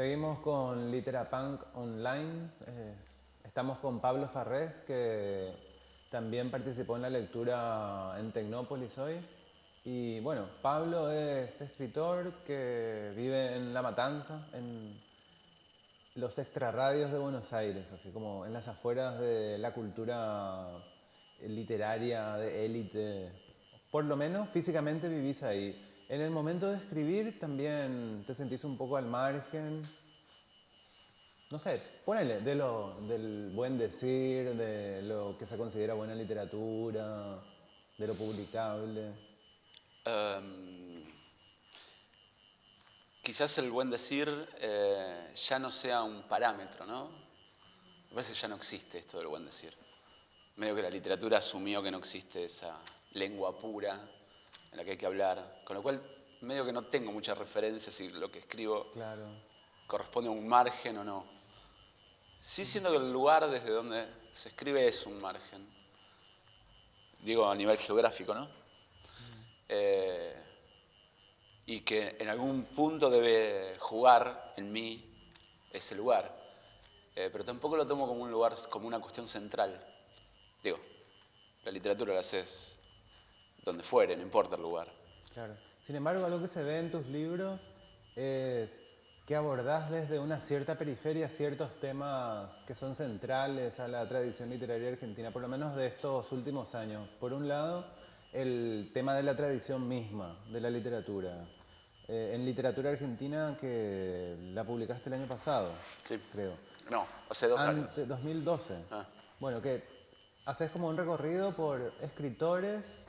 seguimos con Literapunk Online. Estamos con Pablo Farrés, que también participó en la lectura en Tecnópolis hoy. Y bueno, Pablo es escritor que vive en La Matanza, en los extrarradios de Buenos Aires, así como en las afueras de la cultura literaria de élite. Por lo menos físicamente vivís ahí. En el momento de escribir también te sentís un poco al margen. No sé, ponele, del buen decir, de lo que se considera buena literatura, de lo publicable. Em, Quizás el buen decir ya no sea un parámetro, ¿no? A veces ya no existe esto del buen decir. Medio que la literatura asumió que no existe esa lengua pura en la que hay que hablar, con lo cual medio que no tengo muchas referencias si lo que escribo Claro. corresponde a un margen o no. Sí siento que el lugar desde donde se escribe es un margen, digo a nivel geográfico, ¿no? Eh, y que en algún punto debe jugar en mí ese lugar. Pero tampoco lo tomo como un lugar, como una cuestión central. Digo, la literatura la haces donde fuere, no importa el lugar. Claro. Sin embargo, algo que se ve en tus libros es que abordás desde una cierta periferia ciertos temas que son centrales a la tradición literaria argentina, por lo menos de estos últimos años. Por un lado, el tema de la tradición misma, de la literatura. En literatura argentina, que la publicaste el año pasado, Sí. creo. No, hace 2 años. 2012. Ah. Bueno, que haces como un recorrido por escritores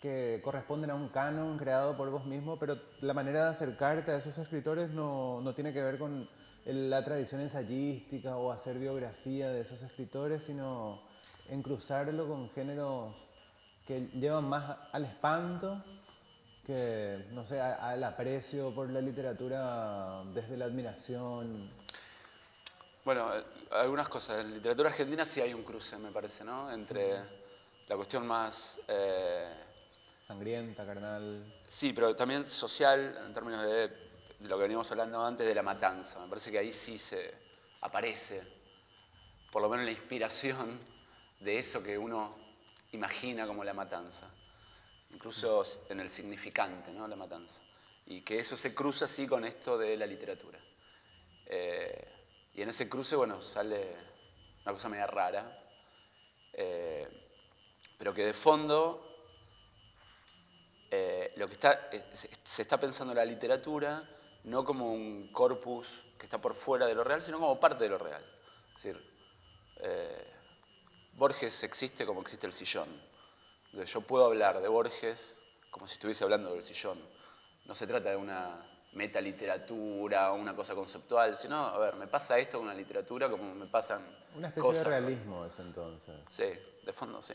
que corresponden a un canon creado por vos mismo, pero la manera de acercarte a esos escritores no tiene que ver con la tradición ensayística o hacer biografía de esos escritores, sino en cruzarlo con géneros que llevan más al espanto que, no sé, al aprecio por la literatura desde la admiración. Bueno, algunas cosas. En literatura argentina sí hay un cruce, me parece, ¿no? Entre la cuestión más... Sangrienta, carnal. sí, pero también social, en términos de lo que veníamos hablando antes, de la matanza. Me parece que ahí sí se aparece, por lo menos la inspiración de eso que uno imagina como la matanza. Incluso en el significante, ¿no? La matanza. Y que eso se cruza así con esto de la literatura. Y en ese cruce, bueno, sale una cosa media rara, eh, pero que de fondo lo que se está pensando la literatura no como un corpus que está por fuera de lo real, sino como parte de lo real. Es decir, Borges existe como existe el sillón. Entonces yo puedo hablar de Borges como si estuviese hablando del sillón. No se trata de una metaliteratura o una cosa conceptual, sino, a ver, me pasa esto con la literatura como me pasan Una especie de cosas. realismo es entonces. Sí, de fondo sí.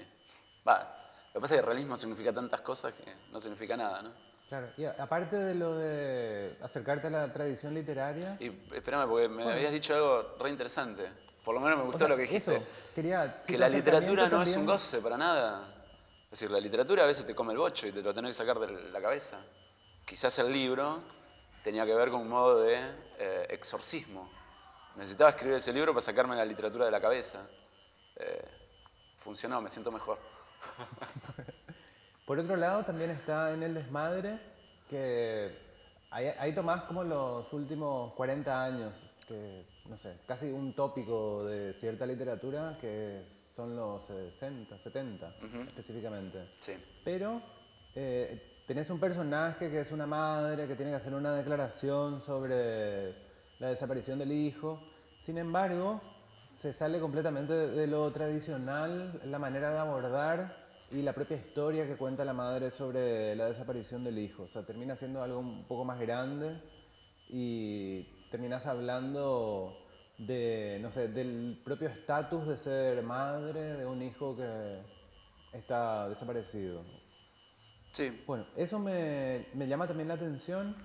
Va, lo que pasa es que realismo significa tantas cosas que no significa nada, ¿no? Claro, y aparte de lo de acercarte a la tradición literaria, Y espérame, porque me bueno, habías dicho algo re interesante. Por lo menos me o gustó sea, lo que dijiste. eso, quería, si Que tu la acercamiento literatura no es un también, goce para nada. Es decir, la literatura a veces te come el bocho y te lo tenés que sacar de la cabeza. Quizás el libro tenía que ver con un modo de exorcismo. Necesitaba escribir ese libro para sacarme la literatura de la cabeza. Eh, Funcionó, me siento mejor. por otro lado también está en El Desmadre, que ahí tomás como los últimos 40 años, que, no sé, casi un tópico de cierta literatura, que son los 60, 70 específicamente. Sí. Pero tenés un personaje que es una madre que tiene que hacer una declaración sobre la desaparición del hijo. Sin embargo, se sale completamente de lo tradicional, la manera de abordar y la propia historia que cuenta la madre sobre la desaparición del hijo. O sea, termina siendo algo un poco más grande y terminas hablando de, no sé, del propio estatus de ser madre de un hijo que está desaparecido. Sí, Bueno, eso me llama también la atención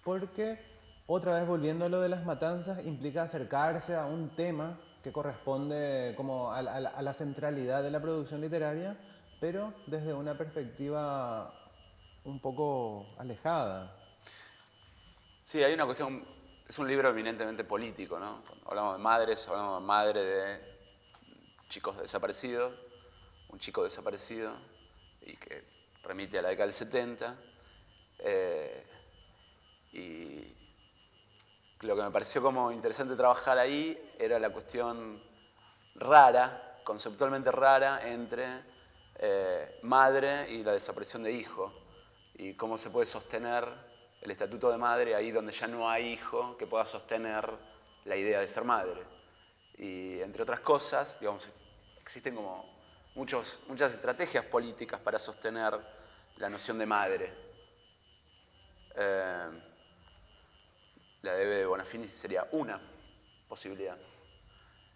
porque, otra vez volviendo a lo de las matanzas, implica acercarse a un tema que corresponde como a la centralidad de la producción literaria, pero desde una perspectiva un poco alejada. sí, hay una cuestión es un libro eminentemente político, ¿no? Cuando hablamos de madres, hablamos de madre de chicos desaparecidos, un chico desaparecido, y que remite a la década del 70. Y lo que me pareció como interesante trabajar ahí era la cuestión rara, conceptualmente rara, entre madre y la desaparición de hijo, y cómo se puede sostener el estatuto de madre ahí donde ya no hay hijo que pueda sostener la idea de ser madre. Y entre otras cosas, digamos, existen como muchas estrategias políticas para sostener la noción de madre. La de Bonafini sería una posibilidad.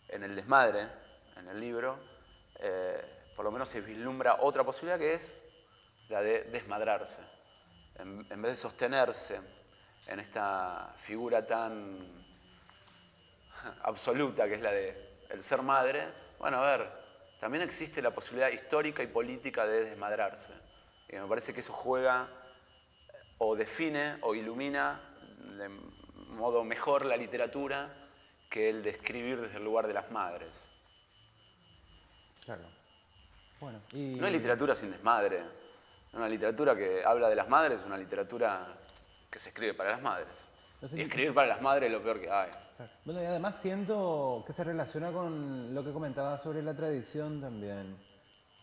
En el desmadre, en el libro, por lo menos se vislumbra otra posibilidad, que es la de desmadrarse. En vez de sostenerse en esta figura tan absoluta que es la de el ser madre, bueno, a ver, también existe la posibilidad histórica y política de desmadrarse. Y me parece que eso juega o define o ilumina de modo mejor la literatura que el de escribir desde el lugar de las madres. Claro. Bueno, y... No hay literatura sin desmadre. Una literatura que habla de las madres es una literatura que se escribe para las madres. No sé Y si- escribir para las madres es lo peor que hay. Claro. Bueno, y además siento que se relaciona con lo que comentaba sobre la tradición también,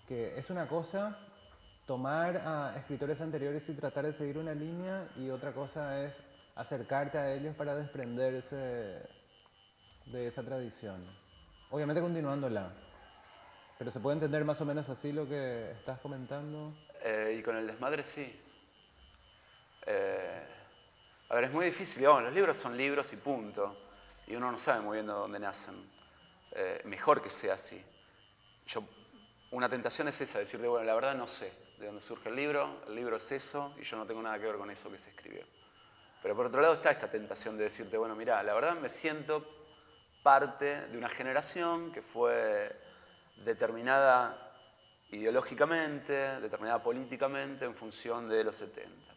que es una cosa tomar a escritores anteriores y tratar de seguir una línea, y otra cosa es acercarte a ellos para desprenderse de esa tradición. Obviamente continuándola, pero se puede entender más o menos así lo que estás comentando. Y con el desmadre sí. A ver, es muy difícil, digamos, los libros son libros y punto. Y uno no sabe muy bien de dónde nacen. Mejor que sea así. Una tentación es esa, decirte, bueno, la verdad no sé de dónde surge el libro es eso, y yo no tengo nada que ver con eso que se escribió. Pero por otro lado está esta tentación de decirte, bueno, mira, la verdad me siento parte de una generación que fue determinada ideológicamente, determinada políticamente en función de los 70.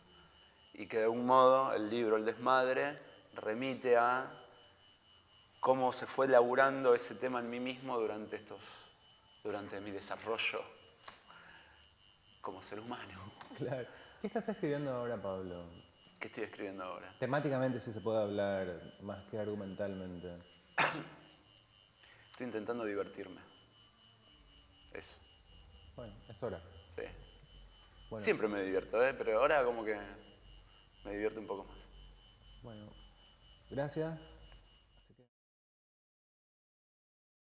Y que de algún modo el libro El desmadre remite a cómo se fue elaborando ese tema en mí mismo durante mi desarrollo como ser humano. Claro. ¿Qué estás escribiendo ahora, Pablo? ¿Qué estoy escribiendo ahora? Temáticamente, si se puede hablar, más que argumentalmente. Estoy intentando divertirme. Eso, Bueno, es hora. sí. Bueno, Siempre me divierto, pero ahora como que me divierto un poco más. bueno, gracias.